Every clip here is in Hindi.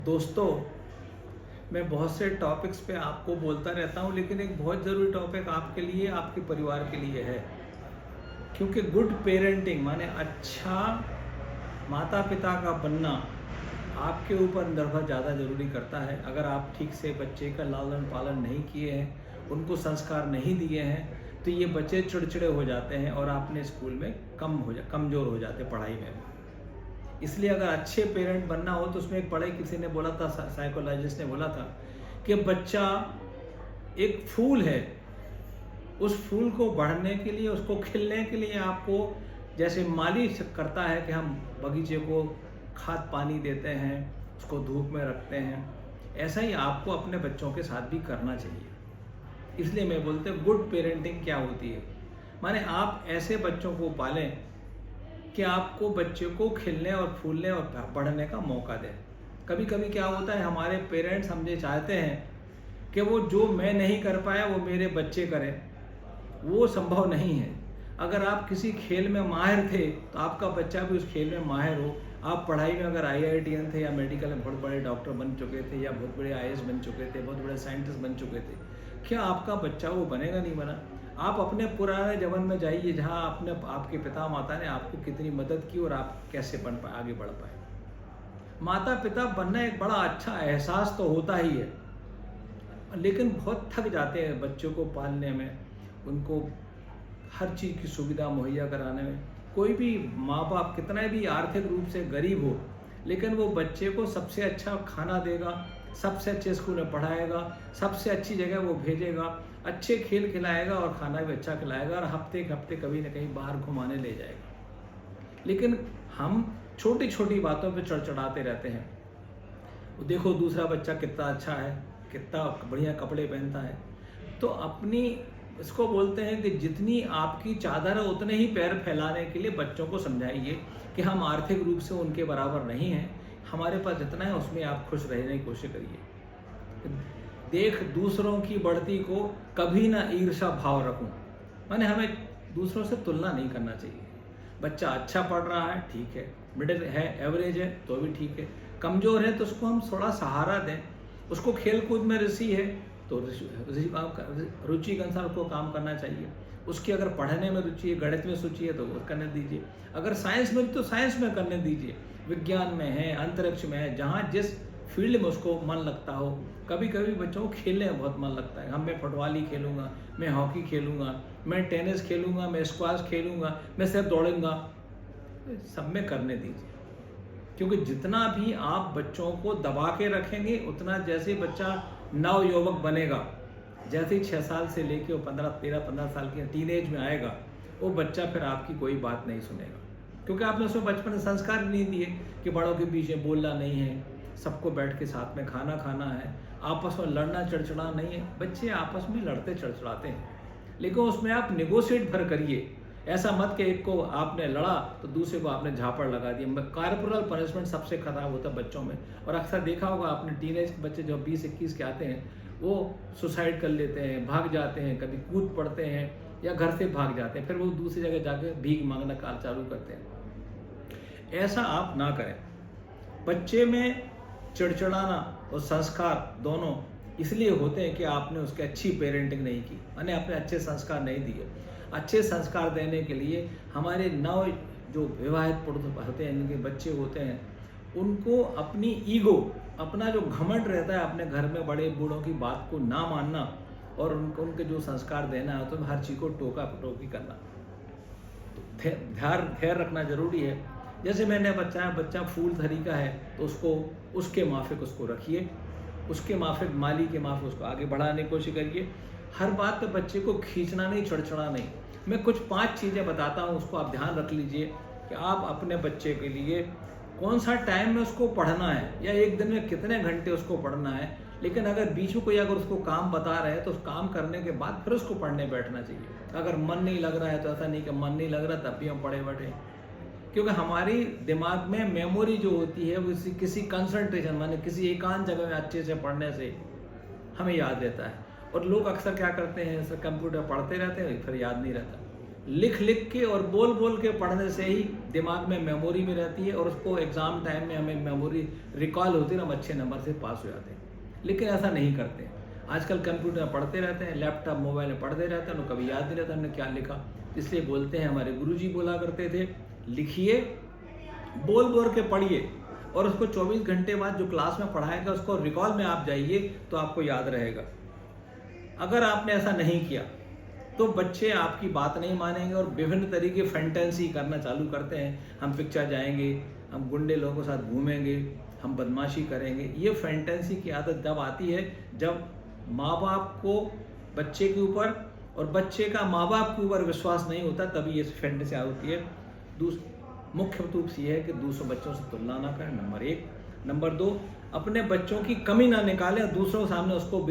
दोस्तों, मैं बहुत से टॉपिक्स पे आपको बोलता रहता हूँ, लेकिन एक बहुत ज़रूरी टॉपिक आपके लिए, आपके परिवार के लिए है। क्योंकि गुड पेरेंटिंग माने अच्छा माता पिता का बनना आपके ऊपर निर्भर ज़्यादा ज़रूरी करता है। अगर आप ठीक से बच्चे का लालन पालन नहीं किए हैं, उनको संस्कार नहीं दिए हैं, तो ये बच्चे चिड़चिड़े हो जाते हैं और आपने स्कूल में कमज़ोर हो जाते हैं पढ़ाई में। इसलिए अगर अच्छे पेरेंट बनना हो तो उसमें एक पढ़े किसी ने बोला था, साइकोलॉजिस्ट ने बोला था कि बच्चा एक फूल है, उस फूल को बढ़ने के लिए, उसको खिलने के लिए आपको जैसे माली करता है कि हम बगीचे को खाद पानी देते हैं, उसको धूप में रखते हैं, ऐसा ही आपको अपने बच्चों के साथ भी करना चाहिए। इसलिए मैं बोलते हैं गुड पेरेंटिंग क्या होती है, माने आप ऐसे बच्चों को पालें कि आपको बच्चे को खिलने और फूलने और बढ़ने का मौका दें। कभी कभी क्या होता है, हमारे पेरेंट्स हमसे चाहते हैं कि वो जो मैं नहीं कर पाया वो मेरे बच्चे करें। वो संभव नहीं है। अगर आप किसी खेल में माहिर थे तो आपका बच्चा भी उस खेल में माहिर हो। आप पढ़ाई में अगर IITN थे या मेडिकल में बहुत बड़े डॉक्टर बन चुके थे या बहुत बड़े IAS बन चुके थे, बहुत बड़े साइंटिस्ट बन चुके थे, क्या आपका बच्चा वो बनेगा? नहीं बना। आप अपने पुराने जमाने में जाइए जहाँ आपके पिता माता ने आपको कितनी मदद की और आप कैसे बन पाए, आगे बढ़ पाए। माता पिता बनना एक बड़ा अच्छा एहसास तो होता ही है, लेकिन बहुत थक जाते हैं बच्चों को पालने में, उनको हर चीज़ की सुविधा मुहैया कराने में। कोई भी माँ बाप कितना भी आर्थिक रूप से गरीब हो, लेकिन वो बच्चे को सबसे अच्छा खाना देगा, सबसे अच्छे स्कूल में पढ़ाएगा, सबसे अच्छी जगह वो भेजेगा, अच्छे खेल खिलाएगा और खाना भी अच्छा खिलाएगा और हफ्ते के हफ्ते कभी ना कहीं बाहर घुमाने ले जाएगा। लेकिन हम छोटी छोटी बातों पे चढ़चढ़ाते रहते हैं। देखो दूसरा बच्चा कितना अच्छा है, कितना बढ़िया कपड़े पहनता है। तो अपनी इसको बोलते हैं कि जितनी आपकी चादर है उतने ही पैर फैलाने के लिए बच्चों को समझाइए कि हम आर्थिक रूप से उनके बराबर नहीं हैं, हमारे पास जितना है उसमें आप खुश रहने की कोशिश करिए। देख दूसरों की बढ़ती को कभी ना ईर्ष्या भाव रखूं, माने हमें दूसरों से तुलना नहीं करना चाहिए। बच्चा अच्छा पढ़ रहा है, ठीक है, मिडिल है, एवरेज है तो भी ठीक है, कमज़ोर है तो उसको हम थोड़ा सहारा दें। उसको खेल कूद में रुचि है तो रुचि के अनुसार उसको काम करना चाहिए। उसकी अगर पढ़ने में रुचि है, गणित में रुचि है तो वो करने दीजिए। अगर साइंस में तो साइंस में करने दीजिए, विज्ञान में है, अंतरिक्ष में है, जहाँ जिस फील्ड में उसको मन लगता हो। कभी कभी बच्चों को खेलने में बहुत मन लगता है, मैं फुटबॉल ही खेलूँगा, मैं हॉकी खेलूँगा, मैं टेनिस खेलूँगा, मैं स्क्वाश खेलूँगा, मैं सिर्फ दौड़ूँगा। सब में करने दीजिए, क्योंकि जितना भी आप बच्चों को दबा के रखेंगे उतना जैसे बच्चा नव युवक बनेगा, जैसे ही 6 साल से लेके वो 13-15 साल के टीनेज में आएगा, वो बच्चा फिर आपकी कोई बात नहीं सुनेगा, क्योंकि आपने उसमें बचपन से संस्कार नहीं दिए कि बड़ों के बीच में बोलना नहीं है, सबको बैठ के साथ में खाना खाना है, आपस में लड़ना चिड़चिड़ा नहीं है। बच्चे आपस में लड़ते चिड़चिड़ाते हैं, लेकिन उसमें आप निगोशिएट भर करिए। ऐसा मत कि एक को आपने लड़ा तो दूसरे को आपने झापड़ लगा दिया। कार्पोरल पनिशमेंट सबसे खराब होता है बच्चों में, और अक्सर देखा होगा आपने टीनेज के बच्चे जो 20-21 के आते हैं वो सुसाइड कर लेते हैं, भाग जाते हैं, कभी कूद पड़ते हैं या घर से भाग जाते हैं, फिर वो दूसरी जगह जाकर भीख मांगना काल चालू करते हैं। ऐसा आप ना करें। बच्चे में चिड़चिड़ाना और संस्कार दोनों इसलिए होते हैं कि आपने उसकी अच्छी पेरेंटिंग नहीं की, यानी आपने अच्छे संस्कार नहीं दिए। अच्छे संस्कार देने के लिए हमारे नव जो विवाहित पुरुष होते हैं, इनके बच्चे होते हैं, उनको अपनी ईगो, अपना जो घमंड रहता है अपने घर में बड़े बूढ़ों की बात को ना मानना और उनके जो संस्कार देना है तो हर चीज़ को टोका टोकी करना, तो ध्यान रखना जरूरी है। जैसे मैंने बच्चा फूल तरीका है तो उसको उसके माफिक उसको रखिए, उसके माफिक माली के माफिक उसको आगे बढ़ाने की कोशिश करिए। हर बात पे बच्चे को खींचना नहीं, चढ़चढ़ा नहीं। मैं कुछ 5 चीज़ें बताता हूँ, उसको आप ध्यान रख लीजिए कि आप अपने बच्चे के लिए कौन सा टाइम में उसको पढ़ना है या एक दिन में कितने घंटे उसको पढ़ना है। लेकिन अगर बीच में कोई अगर उसको काम बता रहे हैं तो उस काम करने के बाद फिर उसको पढ़ने बैठना चाहिए। अगर मन नहीं लग रहा है तो ऐसा नहीं कि मन नहीं लग रहा तब भी हम पढ़े बैठे, क्योंकि हमारी दिमाग में मेमोरी जो होती है वो किसी कंसंट्रेशन माने किसी एकांत जगह में अच्छे से पढ़ने से हमें याद रहता है। और लोग अक्सर क्या करते हैं, कंप्यूटर पढ़ते रहते हैं फिर याद नहीं रहता। लिख लिख के और बोल बोल के पढ़ने से ही दिमाग में मेमोरी में रहती है और उसको एग्ज़ाम टाइम में हमें मेमोरी रिकॉल होती है, हम अच्छे नंबर से पास हो जाते हैं। लेकिन ऐसा नहीं करते। आजकल कंप्यूटर में पढ़ते रहते हैं, लैपटॉप मोबाइल में पढ़ते रहते हैं, उनको कभी याद नहीं रहता हमने क्या लिखा। इसलिए बोलते हैं, हमारे गुरुजी बोला करते थे, लिखिए, बोल बोल के पढ़िए और उसको 24 घंटे बाद जो क्लास में पढ़ाएगा उसको रिकॉल में आप जाइए तो आपको याद रहेगा। अगर आपने ऐसा नहीं किया तो बच्चे आपकी बात नहीं मानेंगे और विभिन्न तरीके फैंटेसी करना चालू करते हैं। हम पिक्चर जाएंगे, हम गुंडे लोगों के साथ घूमेंगे, हम बदमाशी करेंगे। ये फैंटेसी की आदत जब आती है जब माँ बाप को बच्चे के ऊपर और बच्चे का माँ बाप के ऊपर विश्वास नहीं होता, तभी ये फैंटेसी होती है। मुख्य रूप से यह है कि दूसरों बच्चों से तुलना ना करें, नंबर 1। नंबर 2, अपने बच्चों की कमी ना निकालें और दूसरों के सामने उसको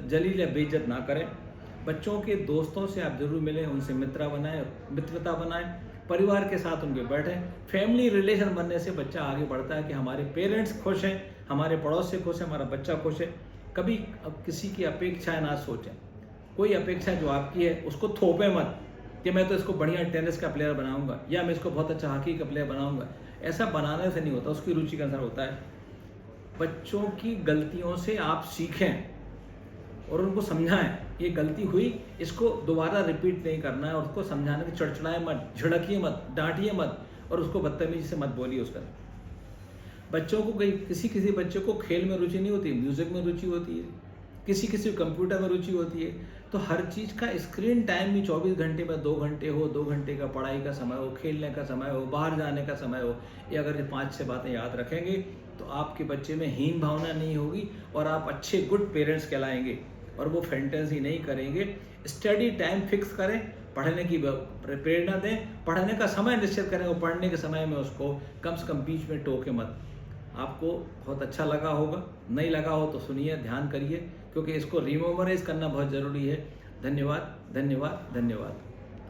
जलील या बेइज्जत ना करें। बच्चों के दोस्तों से आप जरूर मिलें, उनसे मित्रता बनाएं, परिवार के साथ उनके बैठें। फैमिली रिलेशन बनने से बच्चा आगे बढ़ता है कि हमारे पेरेंट्स खुश हैं, हमारे पड़ोस से खुश है, हमारा बच्चा खुश है। कभी अब किसी की अपेक्षाएं ना सोचें। कोई अपेक्षा जो आपकी है उसको थोपें मत कि मैं तो इसको बढ़िया टेनिस का प्लेयर बनाऊंगा या मैं इसको बहुत अच्छा हॉकी का प्लेयर बनाऊंगा। ऐसा बनाने से नहीं होता, उसकी रुचि का अनुसार होता है। बच्चों की गलतियों से आप सीखें और उनको समझाएं, ये गलती हुई, इसको दोबारा रिपीट नहीं करना है। और उसको समझाने की चिड़चिड़ाए मत, झिड़किए मत, डांटिए मत और उसको बदतमीजी से मत बोलिए। उसका बच्चों को किसी बच्चे को खेल में रुचि नहीं होती, म्यूजिक में रुचि होती है, किसी कंप्यूटर में रुचि होती है। तो हर चीज़ का स्क्रीन टाइम भी 24 घंटे में 2 घंटे हो, 2 घंटे का पढ़ाई का समय हो, खेलने का समय हो, बाहर जाने का समय हो। ये अगर ये 5-6 बातें याद रखेंगे तो आपके बच्चे में हीन भावना नहीं होगी और आप अच्छे गुड पेरेंट्स कहलाएंगे और वो फैंटेसी नहीं करेंगे। स्टडी टाइम फिक्स करें, पढ़ने की प्रेरणा दें, पढ़ने का समय निश्चित करें और पढ़ने के समय में उसको कम से कम बीच में टोके मत। आपको बहुत अच्छा लगा होगा, नहीं लगा हो तो सुनिए, ध्यान करिए, क्योंकि इसको रिमेमोराइज करना बहुत ज़रूरी है। धन्यवाद, धन्यवाद, धन्यवाद।